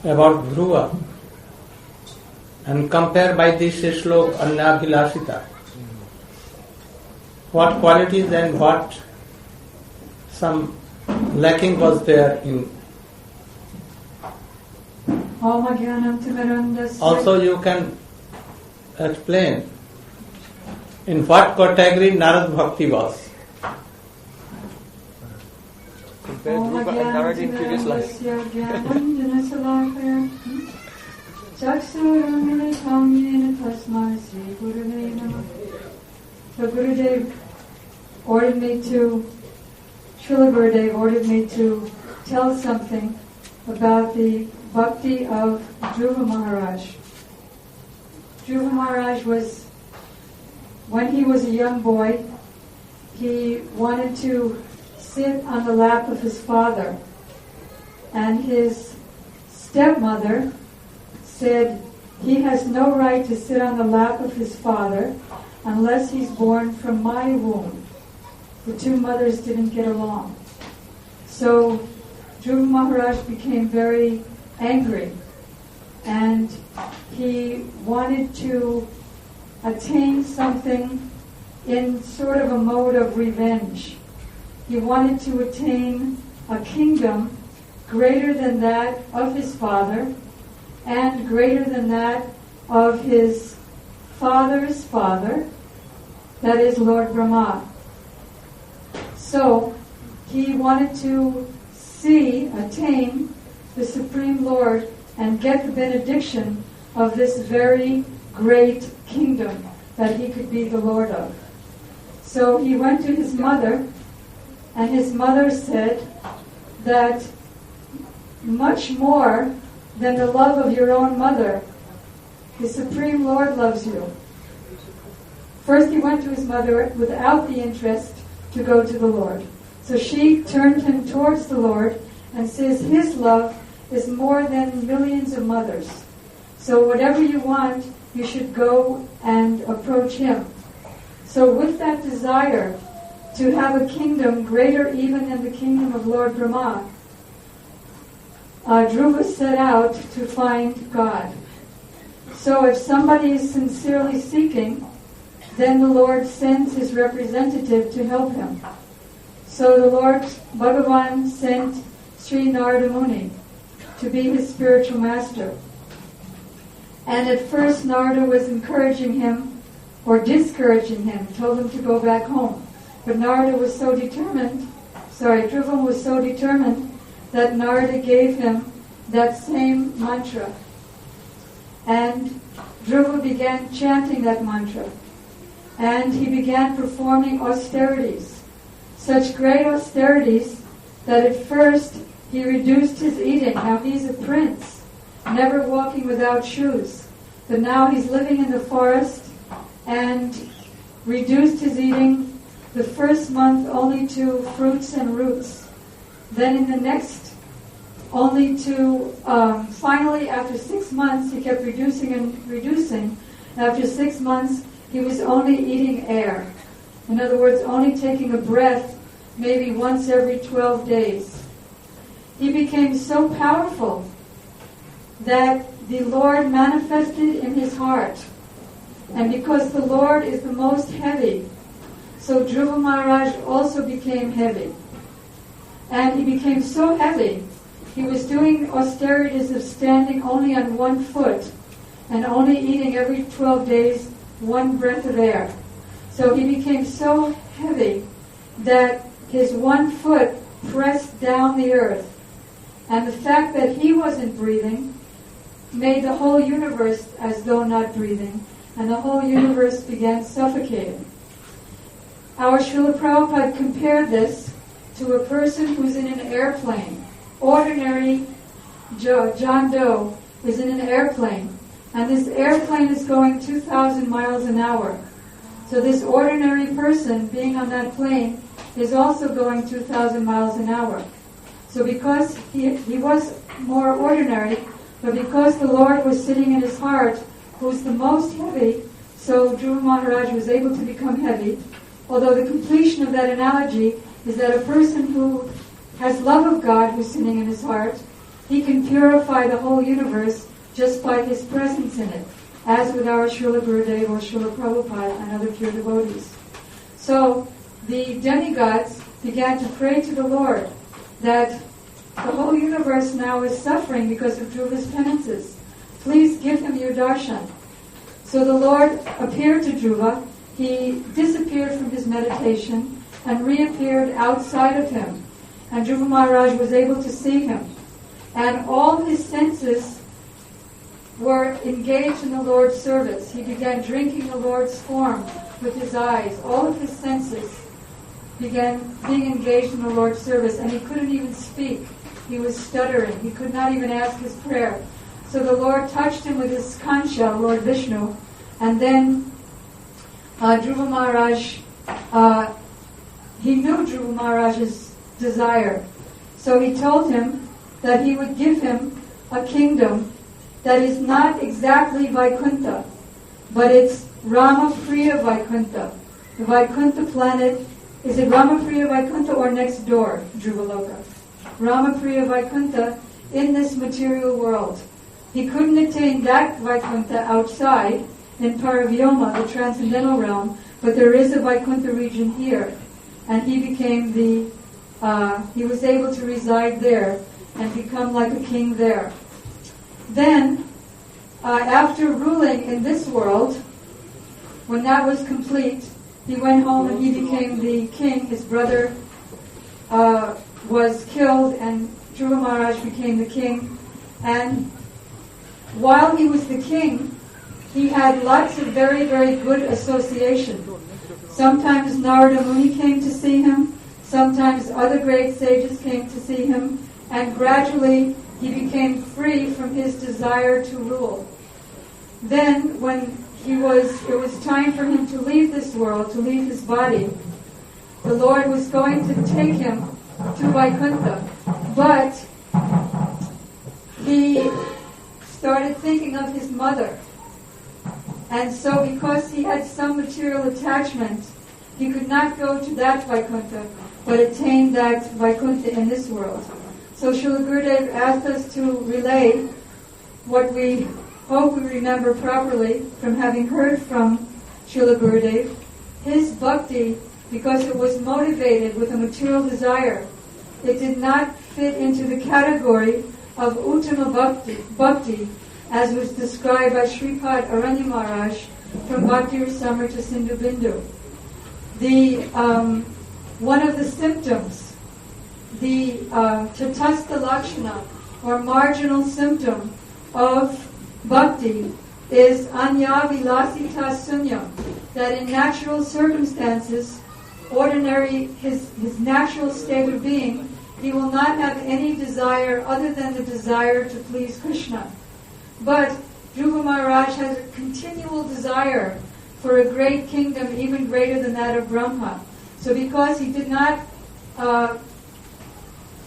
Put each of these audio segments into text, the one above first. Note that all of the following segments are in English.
about Dhruva and compare by this slok Annabhilasita. What qualities and what some lacking was there in. Also you can explain in what category Narad Bhakti was. Compare Dhruva and Narada in previous life. So Gurudev ordered me to, Srila Gurudev ordered me to tell something about the bhakti of Dhruva Maharaj. Dhruva Maharaj was, when he was a young boy, he wanted to sit on the lap of his father. And his stepmother said he has no right to sit on the lap of his father unless he's born from my womb. The two mothers didn't get along. So Dhruva Maharaj became very angry, and he wanted to attain something in sort of a mode of revenge. He wanted to attain a kingdom greater than that of his father and greater than that of his father's father, that is Lord Brahma. So he wanted to attain the Supreme Lord and get the benediction of this very great kingdom that he could be the Lord of. So he went to his mother, and his mother said that much more than the love of your own mother, the Supreme Lord loves you. First he went to his mother without the interest to go to the Lord. So she turned him towards the Lord and says his love is more than millions of mothers. So whatever you want, you should go and approach him. So with that desire to have a kingdom greater even than the kingdom of Lord Brahma, Dhruva set out to find God. So if somebody is sincerely seeking, then the Lord sends his representative to help him. So the Lord Bhagavan sent Sri Narada Muni to be his spiritual master. And at first Narada was encouraging him or discouraging him, told him to go back home. But Narada was so determined, Dhruva was so determined that Narada gave him that same mantra. And Dhruva began chanting that mantra. And he began performing austerities, such great austerities that at first he reduced his eating. Now he's a prince, never walking without shoes. But now he's living in the forest and reduced his eating the first month only to fruits and roots. Then in the next, only to, finally after 6 months, he kept reducing and reducing. After 6 months, he was only eating air. In other words, only taking a breath maybe once every 12 days. He became so powerful that the Lord manifested in his heart. And because the Lord is the most heavy, so Dhruva Maharaj also became heavy. And he became so heavy, he was doing austerities of standing only on one foot and only eating every 12 days 1 breath of air. So he became so heavy that his 1 foot pressed down the earth. And the fact that he wasn't breathing made the whole universe as though not breathing, and the whole universe began suffocating. Our Srila Prabhupada compared this to a person who's in an airplane. Ordinary John Doe is in an airplane, and this airplane is going 2,000 miles an hour. So this ordinary person being on that plane is also going 2,000 miles an hour. So because he was more ordinary, but because the Lord was sitting in his heart, who's the most heavy, so Dhruva Maharaj was able to become heavy. Although the completion of that analogy is that a person who has love of God who's sitting in his heart, he can purify the whole universe just by his presence in it, as with our Srila Gurudev or Srila Prabhupada and other pure devotees. So the demigods began to pray to the Lord that the whole universe now is suffering because of Dhruva's penances. Please give him your darshan. So the Lord appeared to Dhruva. He disappeared from his meditation and reappeared outside of him. And Dhruva Maharaj was able to see him. And all his senses were engaged in the Lord's service. He began drinking the Lord's form with his eyes. All of his senses began being engaged in the Lord's service, and he couldn't even speak. He was stuttering. He could not even ask his prayer. So the Lord touched him with his conch shell, Lord Vishnu, and then Dhruva Maharaj, he knew Dhruva Maharaj's desire. So he told him that he would give him a kingdom that is not exactly Vaikuntha, but it's Ramapriya Vaikuntha. The Vaikuntha planet, is it Ramapriya Vaikuntha or next door, Dhruvaloka? Ramapriya Vaikuntha in this material world. He couldn't attain that Vaikuntha outside in Paravyoma, the transcendental realm, but there is a Vaikuntha region here. And he became he was able to reside there and become like a king there. Then, after ruling in this world, when that was complete, he went home and he became the king. His brother was killed and Dhruva Maharaj became the king. And while he was the king, he had lots of very, very good association. Sometimes Narada Muni came to see him, sometimes other great sages came to see him, and gradually he became free from his desire to rule. Then, when it was time for him to leave this world, to leave his body, the Lord was going to take him to Vaikuntha, but he started thinking of his mother. And so because he had some material attachment, he could not go to that Vaikuntha, but attain that Vaikuntha in this world. So Srila Gurudev asked us to relay what we hope we remember properly from having heard from Srila Gurudev. His bhakti, because it was motivated with a material desire, it did not fit into the category of Uttama bhakti, as was described by Sripad Aranya Maharaj from Bhakti Rasamrita Sindhu Bindu. One of the symptoms, the Tatastha Lakshana, or marginal symptom of bhakti, is Anya Vilasita Sunyam, that in natural circumstances, his natural state of being, he will not have any desire other than the desire to please Krishna. But Dhruva Maharaj has a continual desire for a great kingdom, even greater than that of Brahma. So because he did not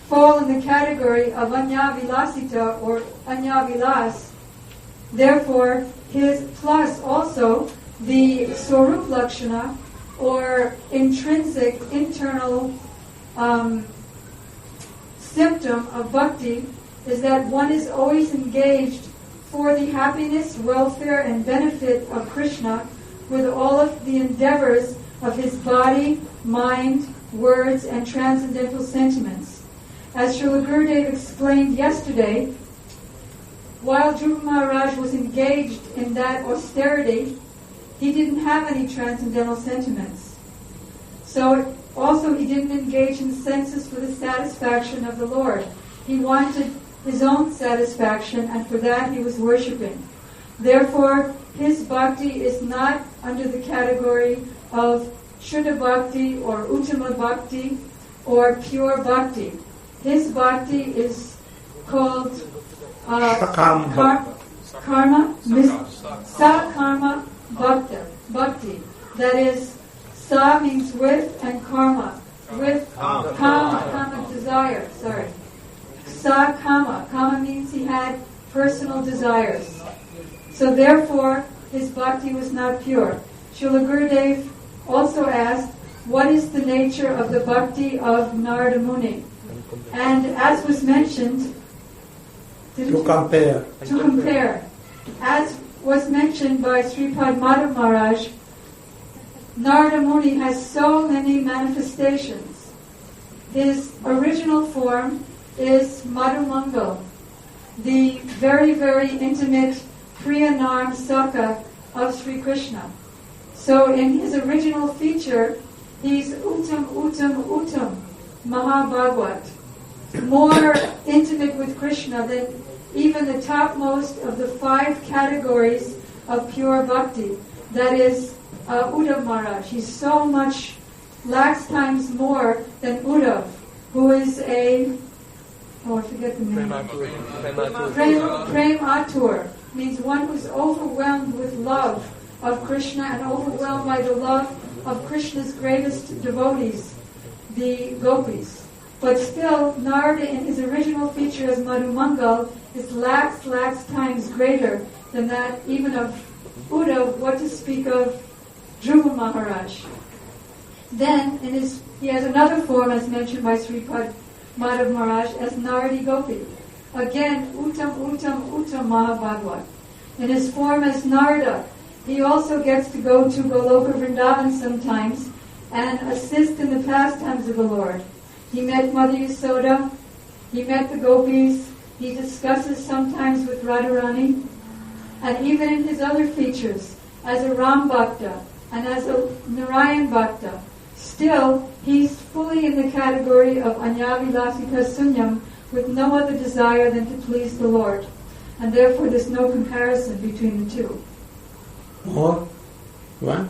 fall in the category of Anya Vilasita or Anya Vilas, therefore his plus also the Swarup Lakshana, or intrinsic, internal symptom of bhakti, is that one is always engaged for the happiness, welfare, and benefit of Krishna with all of the endeavors of his body, mind, words, and transcendental sentiments. As Srila Gurudev explained yesterday, while Dhruva Maharaj was engaged in that austerity, he didn't have any transcendental sentiments. So also he didn't engage in senses for the satisfaction of the Lord. He wanted his own satisfaction, and for that he was worshipping. Therefore, his bhakti is not under the category of Shuddha Bhakti or Uttama Bhakti or pure Bhakti. His bhakti is called Sakarma Bhakti. That is, Sa means with, and karma. With kama, desire, sorry. Sa kama. Kama means he had personal desires. So therefore, his bhakti was not pure. Srila Gurudev also asked, what is the nature of the bhakti of Narada Muni? And as was mentioned, To compare. To compare. As was mentioned by Sripad Madhav Maharaj, Narada Muni has so many manifestations. His original form is Madhumangal, the very, very intimate Priyanam Saka of Sri Krishna. So in his original feature, he's Uttam, Uttam, Uttam, Mahabhagwat, more intimate with Krishna than even the topmost of the 5 categories of pure bhakti. That is Uddhav Maharaj. He's so much, lakhs times more than Uddhav, who is I forget the name. Prem Atur means one who's overwhelmed with love of Krishna and overwhelmed by the love of Krishna's greatest devotees, the gopis. But still, Narada in his original feature as Madhumangal is lakhs times greater than that even of Uddhav, what to speak of Dhruva Maharaj. Then he has another form as mentioned by Sripad Madhav Maharaj as Naradi Gopi. Again, Uttam, Uttam, Uttam Mahabhagwat. In his form as Narada, he also gets to go to Goloka Vrindavan sometimes and assist in the pastimes of the Lord. He met Mother Yasoda, he met the gopis, he discusses sometimes with Radharani, and even in his other features, as a Ram Bhakta and as a Narayan Bhakta, still he's fully in the category of Anyavilasika Sunyam with no other desire than to please the Lord. And therefore there's no comparison between the two. More? One?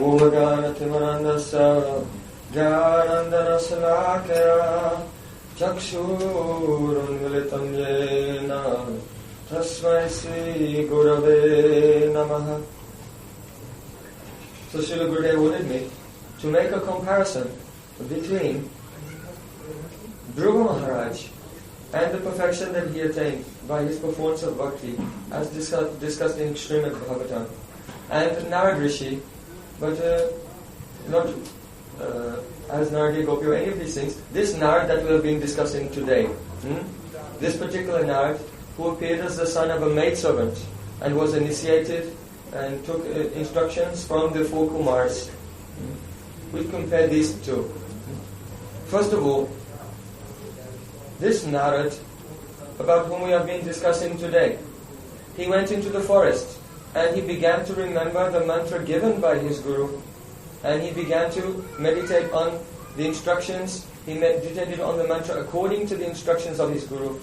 Omaganatimarandasa Jnanandanasalakaya Chakshurunmilitam yena Tasmai Sri Gurave Namaha. So Srila Gurudev wanted me to make a comparison between Dhruva Maharaj and the perfection that he attained by his performance of bhakti, as discussed in Srimad Bhagavatam, and Narad Rishi, but not as Naradi Gopi or any of these things. This Narad that we have been discussing today, this particular Narad, who appeared as the son of a maidservant and was initiated and took instructions from the 4 Kumars. We compare these two. First of all, this Narad, about whom we have been discussing today, he went into the forest and he began to remember the mantra given by his Guru, and he began to meditate on the instructions. He meditated on the mantra according to the instructions of his Guru.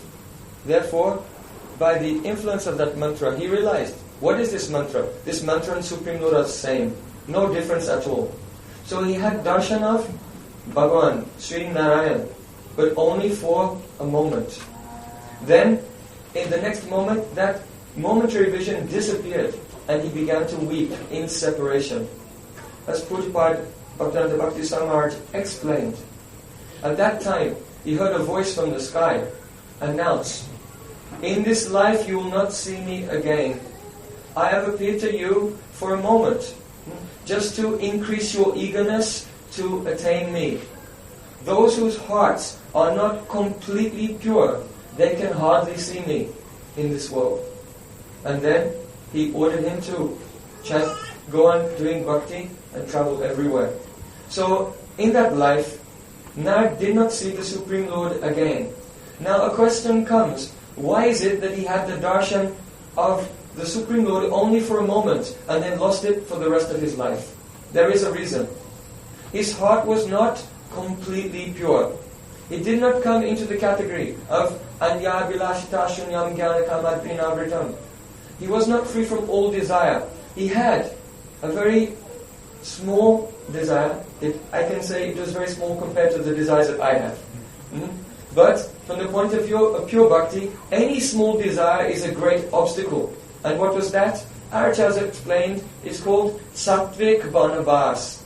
Therefore, by the influence of that mantra, he realized, what is this mantra? This mantra and Supreme Lord are the same. No difference at all. So he had darshan of Bhagavan, Sri Narayan, but only for a moment. Then, in the next moment, that momentary vision disappeared and he began to weep in separation. As Pujapad Bhaktivinoda Bhakti Samaraj explained, at that time he heard a voice from the sky announce, in this life you will not see me again. I have appeared to you for a moment, just to increase your eagerness to attain me. Those whose hearts are not completely pure, they can hardly see me in this world. And then he ordered him to chant, go on doing bhakti and travel everywhere. So in that life, Narad did not see the Supreme Lord again. Now a question comes, why is it that he had the darshan of the Supreme Lord only for a moment and then lost it for the rest of his life? There is a reason. His heart was not completely pure. He did not come into the category of Anya Bilashita Shunyam Gyanakamad Prinavritam. He was not free from all desire. He had a very small desire. I can say it was very small compared to the desires that I have. But from the point of view of pure bhakti, any small desire is a great obstacle. And what was that? Acharyas explained, it's called Sattvik Banavas.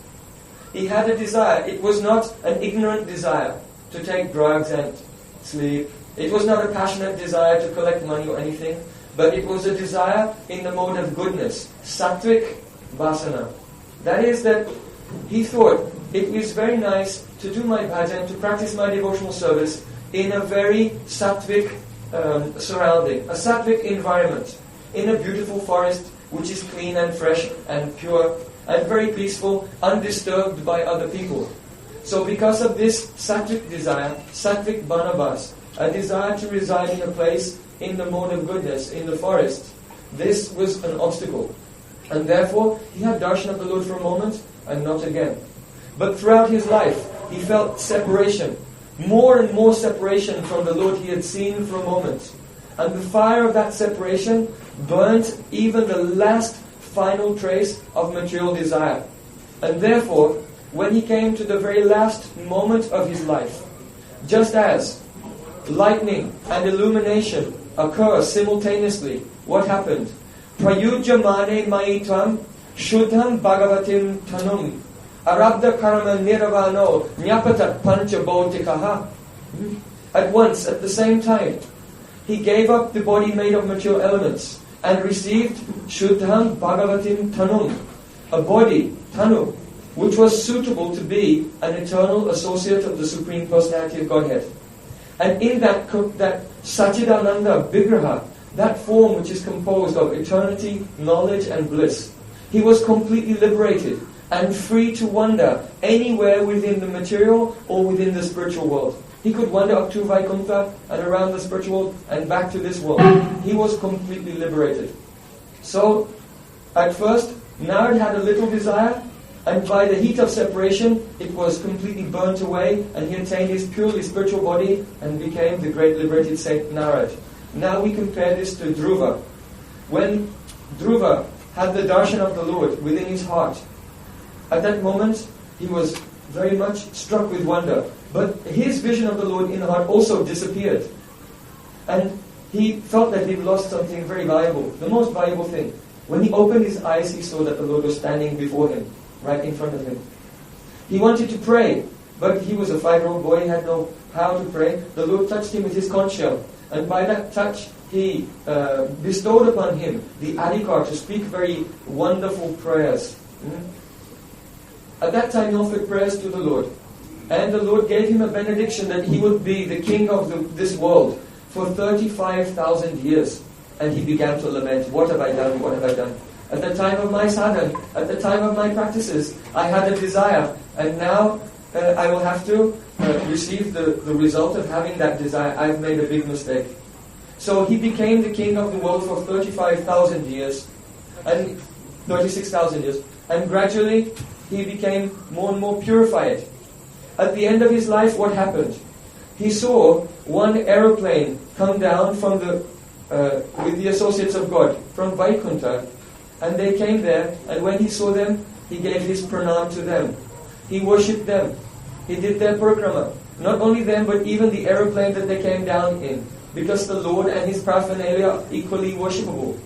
He had a desire. It was not an ignorant desire to take drugs and sleep. It was not a passionate desire to collect money or anything. but it was a desire in the mode of goodness, sattvic vasana. That is that he thought it was very nice to do my bhajan, to practice my devotional service in a very sattvic surrounding, a sattvic environment, in a beautiful forest which is clean and fresh and pure and very peaceful, undisturbed by other people. So because of this sattvic desire, sattvic banabas, a desire to reside in a place in the mode of goodness, in the forest, this was an obstacle. And therefore, he had darshan of the Lord for a moment and not again. But throughout his life, he felt separation, more and more separation from the Lord he had seen for a moment. And the fire of that separation burnt even the last final trace of material desire. And therefore, when he came to the very last moment of his life, just as lightning and illumination occur simultaneously, what happened? Prayujamane maitam shuddham bhagavatim tanum arabda karma nirvano nyapatat panchabodhikaha. At once, at the same time, he gave up the body made of material elements and received shuddham bhagavatim tanum, a body, tanu, which was suitable to be an eternal associate of the Supreme Personality of Godhead. And in that Sachidananda Vigraha, that form which is composed of eternity, knowledge and bliss, he was completely liberated and free to wander anywhere within the material or within the spiritual world. He could wander up to Vaikuntha and around the spiritual world and back to this world. He was completely liberated. So, at first, Narad had a little desire, and by the heat of separation, it was completely burnt away, and he attained his purely spiritual body and became the great liberated saint Narad. Now we compare this to Dhruva. When Dhruva had the darshan of the Lord within his heart, at that moment he was very much struck with wonder. But his vision of the Lord in the heart also disappeared. And he felt that he'd lost something very valuable, the most valuable thing. When he opened his eyes, he saw that the Lord was standing before him, right in front of him. He wanted to pray, but he was a 5-year-old boy, he had no how to pray. The Lord touched him with his conch shell, and by that touch, he bestowed upon him the adhikar to speak very wonderful prayers. At that time, he offered prayers to the Lord. And the Lord gave him a benediction that he would be the king of this world for 35,000 years. And he began to lament, what have I done, what have I done? At the time of my sadhana, at the time of my practices, I had a desire, and now I will have to receive the result of having that desire. I've made a big mistake. So he became the king of the world for 35,000 years, and 36,000 years, and gradually he became more and more purified. At the end of his life, what happened? He saw one aeroplane come down from with the associates of God from Vaikuntha, and they came there, and when he saw them, he gave his pranam to them. He worshipped them. He did their parikrama. Not only them, but even the aeroplane that they came down in, because the Lord and his paraphernalia are equally worshipable.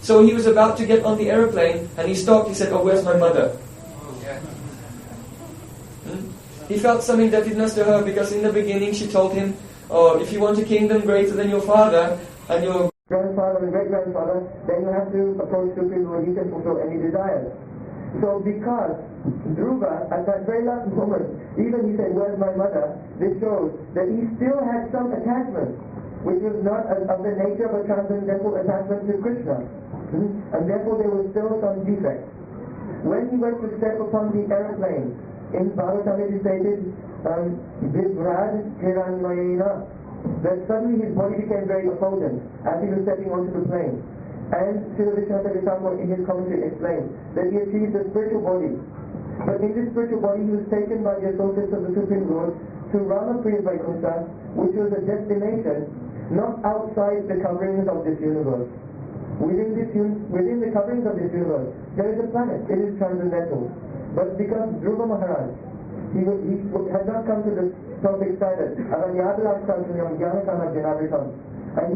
So he was about to get on the aeroplane, and he stopped. He said, "Oh, where's my mother?" He felt some indebtedness to her, because in the beginning she told him, "Oh, if you want a kingdom greater than your father and your grandfather and great-grandfather, then you have to approach Supreme Lord. He can fulfill any desires." So because Dhruva, at that very last moment, even he said, "Where's my mother?" This shows that he still had some attachment, which was not of the nature of a transcendental attachment to Krishna. And therefore there was still some defect. When he went to step upon the aeroplane, in Bhagavatam it is stated, Vivrad Hiranmayena, that suddenly his body became very effulgent as he was stepping onto the plane. And Srila Vishwanath Thakur in his commentary explained that he achieved a spiritual body. But in this spiritual body he was taken by the associates of the Supreme Lord to Ramapriya Vaikuntha, which was a destination not outside the coverings of this universe. Within the coverings of this universe, there is a planet. It is transcendental. But because Dhruva Maharaj, he had not come to the topic cited, and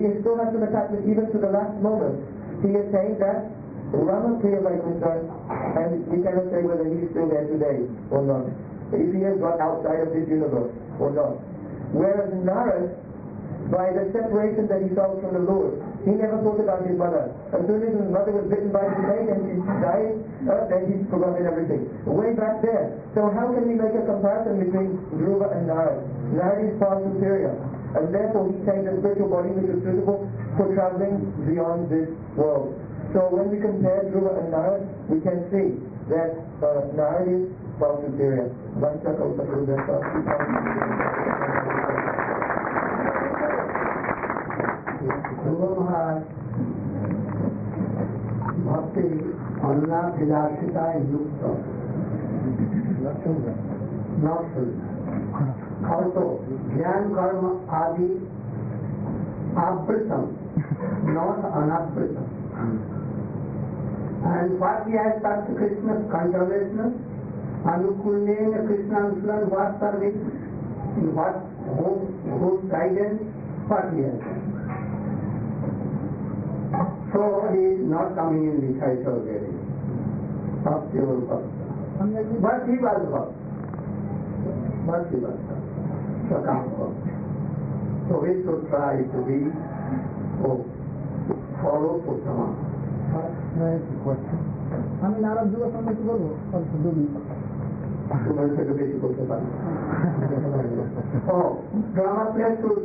he still has some attachment even to the last moment. He attained that Ramapriya Vaikuntha, and we cannot say whether he is still there today or not. If he has got outside of this universe or not. Whereas Narad, by the separation that he felt from the Lord, He never thought about his mother. As soon as his mother was bitten by a snake and she died, then he's forgotten everything. Way back there. So how can we make a comparison between Dhruva and Narada? Narada is far superior. And therefore he attained a spiritual body which is suitable for traveling beyond this world. So when we compare Dhruva and Narada, we can see that Narada is far superior. Dhruva Maharaj भक्ति अन्ना विलासिता युक्त also ज्ञान कर्म आदि आवृतम not anavritam. And what he has taught Krishna's conservation, anukulena Krishnanusulan, what service, in what whose guidance, what he has. So he is not coming in the title very of pure bhakta. But he was bhakta. So we should try to be follow Uttama. আমি নারদ যুব সম্পর্কে বলবো অল্প 2 minute তোমার থেকে বেশি করতে পারি drama place should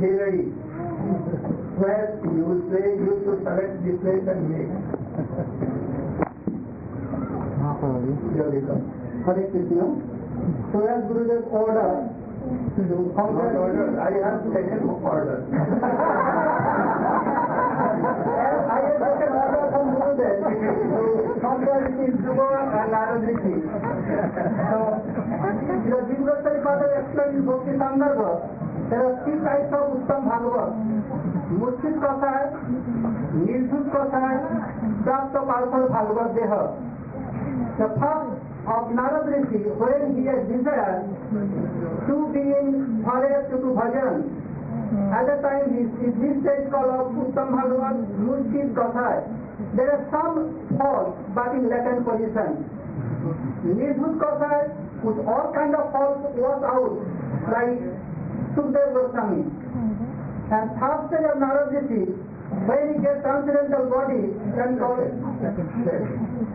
be ready where you will play, you should select the place and make. Hare Krishna. So as Gurudev order to compare order, I have taken order. I have taken order from Gurudev to compare with Dhruva and Narada. So the Jivgoswami Father explained in Bhakti Sandarbha, there are 3 types of Uttam Bhagavad. Murchit Kasai, Nirjut Kasai, Prapta Palpal Bhagavad Deha. The first of Narada Rishi, when he has desired to be in forest to do bhajan, at the time this stage called Uttam Bhagavad Murchit Kasai. There are some false but in latent position. Nirjut Kasai with all kind of false was out, like Sukdev Goswami. And third stage of Narada Rishi, when he gets transcendental body, then called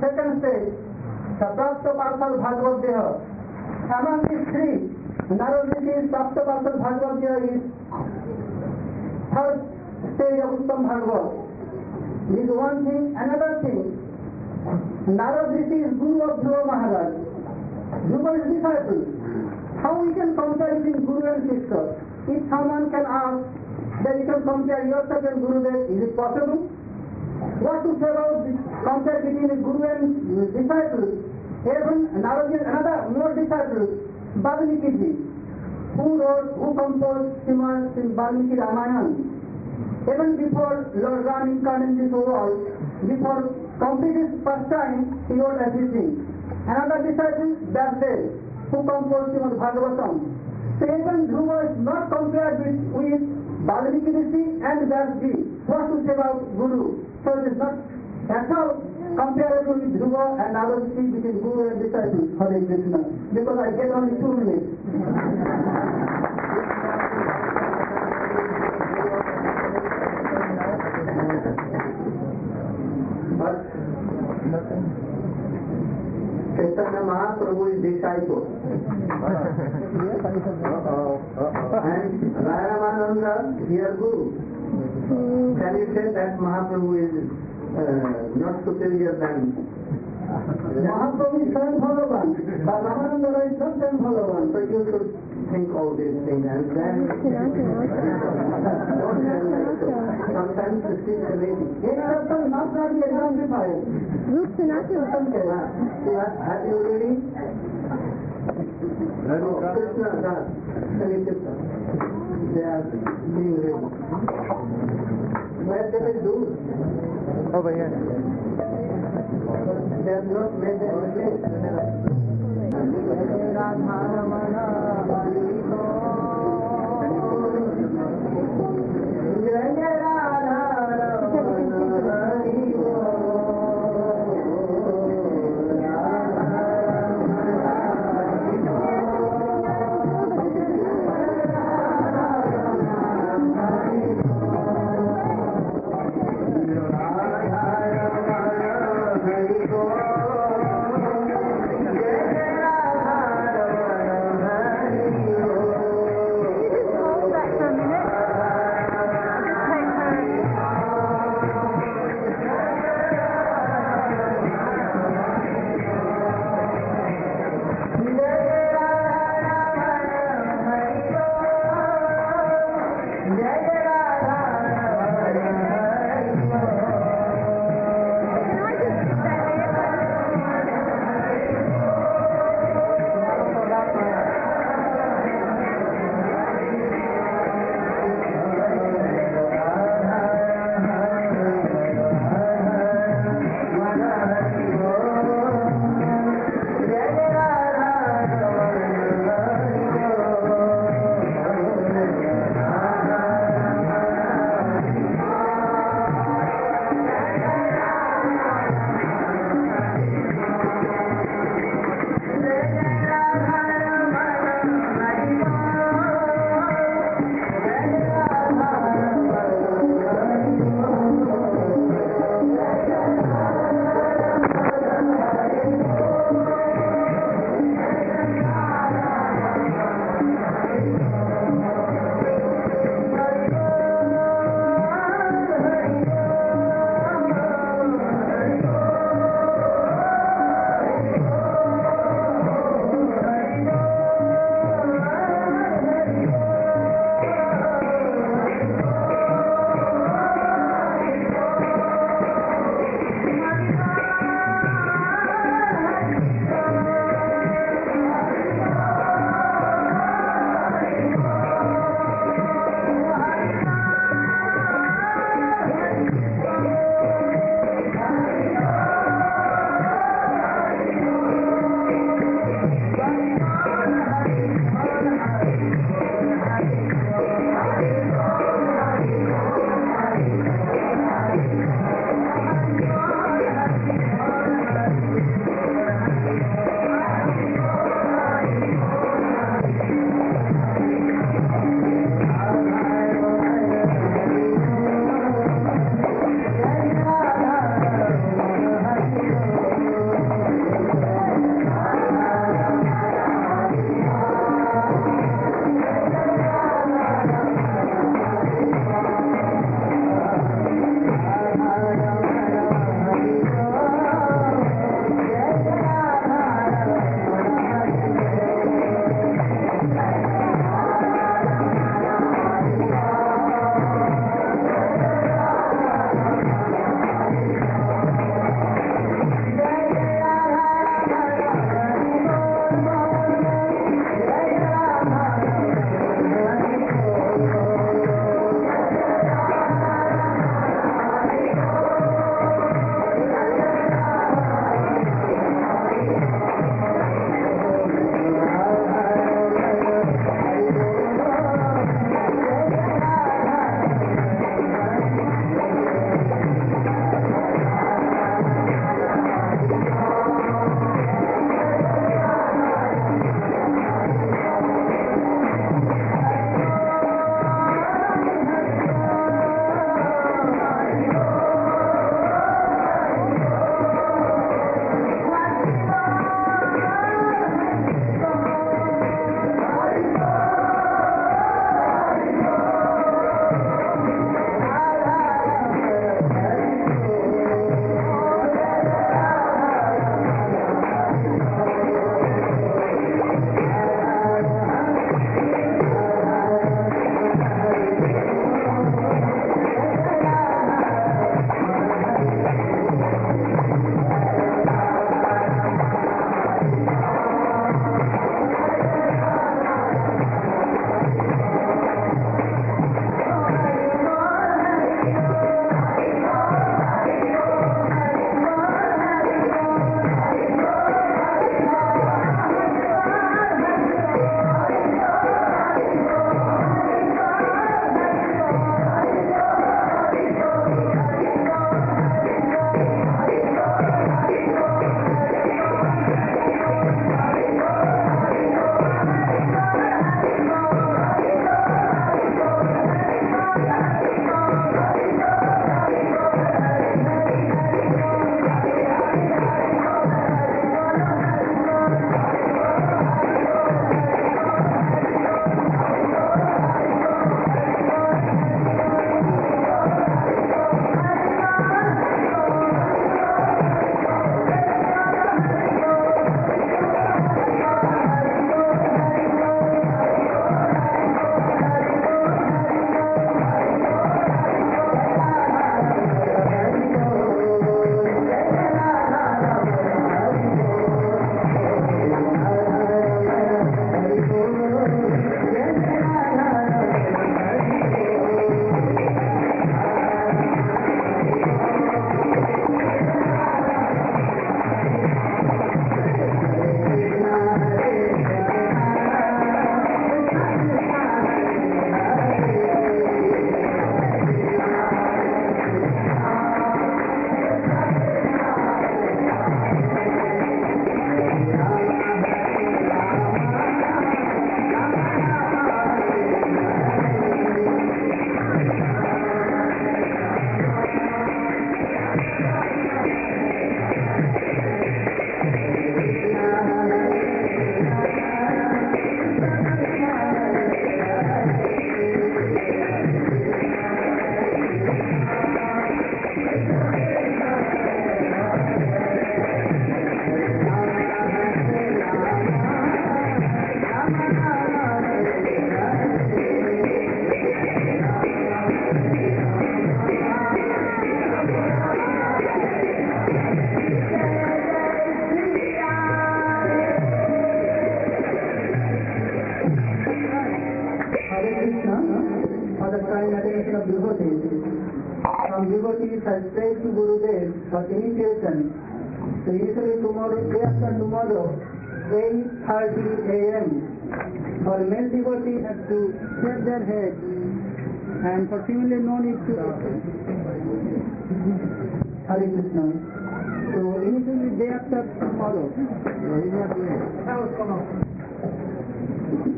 second stage, the Prapta Parthal Bhagavad Deha. Among these 3, Narada Rishi's Prapta Parthal Bhagavad Deha is third stage of Uttam Bhagavad. Is one thing. Another thing, Narada Rishi is Guru of Dhruva Maharaj. Dhruva is disciple. How we can compare between Guru and Sister? If someone can ask that you can compare yourself and Gurudev, is it possible? What to say about compare between the Guru and disciple? Even Narada is another more disciple, Valmiki ji, who composed Srimad Valmiki Ramayana. Even before Lord Ram incarnated this world, before completing his first time, he wrote everything. Another disciple, Vyasdev, who composed Srimad Bhagavatam. So even Dhruva is not compared with Valmiki Rishi and Vyasji. What to say about Guru? So it is not at all comparable with Dhruva and Narada Rishi between Guru and disciple. Hare Krishna. Because I get only 2 minutes. But Chaitanya Mahaprabhu is disciple. And Ramananda, here Guru. Can you say that Mahaprabhu is not superior than Mahaprabhu is Swayam Bhagavan, but Ramananda is not Swayam Bhagavan. So you should think all these things and then sometimes you see the lady. Not be exemplified. Have you reading? Krishna, they are being read. Where they will do? over here. They have not made the mistake. devotees has prayed to Gurudev for initiation. So usually tomorrow, day after tomorrow, 8:30 a.m. for male devotees have to shave their heads, and for female no need to. Hare Krishna. So initially day after tomorrow.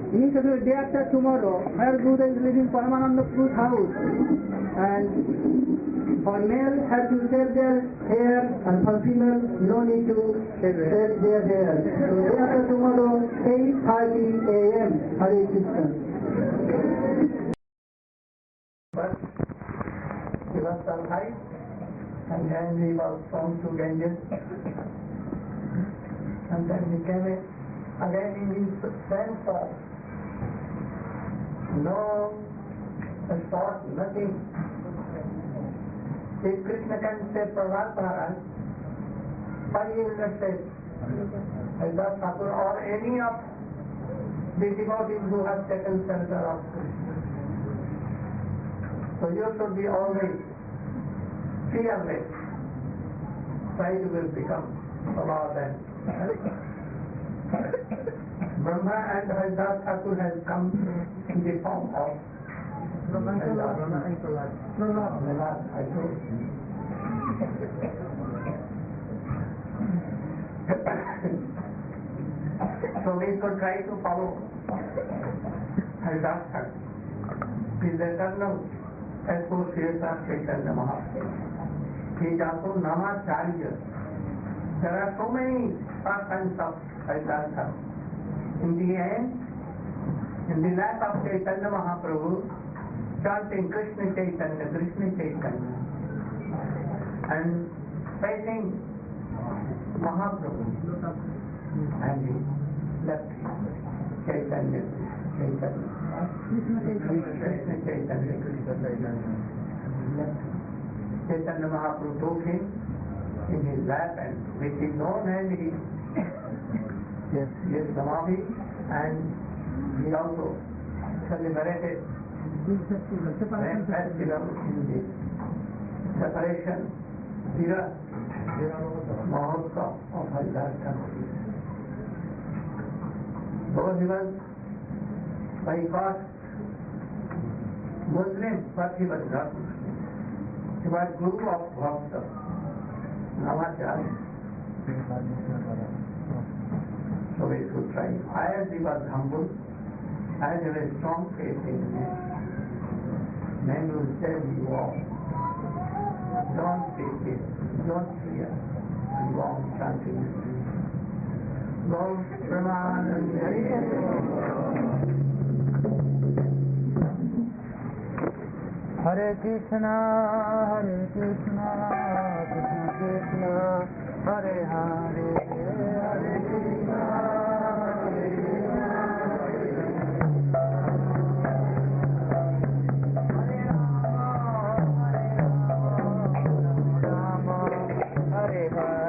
Initially day after tomorrow, where Gurudev is living Paramananda Prabhu's house, and for male have to shave their hair, and for female no need to shave their hair. So day after tomorrow, 8:30 a.m. Hare Krishna. But he was survived, and then he was thrown to Ganges, and then he came again in his sense of no thought, nothing. If Krishna can say Prahlad Maharaj, why he will not say Haridas Thakur or any of the devotees who have taken shelter of Krishna? So you should be always fearless. Try to will become Lord and Brahma and Haridas Thakur has come in the form of Brahma and Prahlad. Prahlad, I told you. So we should try to follow Haridas Thakur. He is the eternal associate of Chaitanya Mahaprabhu. He is also Namacharya. There are so many persons of Haridas Thakur. In the end, in the lap of Chaitanya Mahaprabhu, chanting Krishna Chaitanya, and facing Mahaprabhu, and he left Chaitanya, Krishna Chaitanya. Chaitanya Mahaprabhu took him in his lap, and with his own hand he Samadhi, and he also celebrated festival in the separation Mahotsav of Haridas Thakur. Though he was by caste Muslim, but he was not. He was Guru of Bhakta, Namacharya. So we should try. As he was humble, as he was strong faith in him, men will say you walk. Don't take it, don't fear, and go on chanting. Lord Brahmananda. Hare Krishna, Krishna Krishna, Hare Hare, Hare Krishna, Hare Krishna, Hare Rama, Hare Rama, Hare Hare.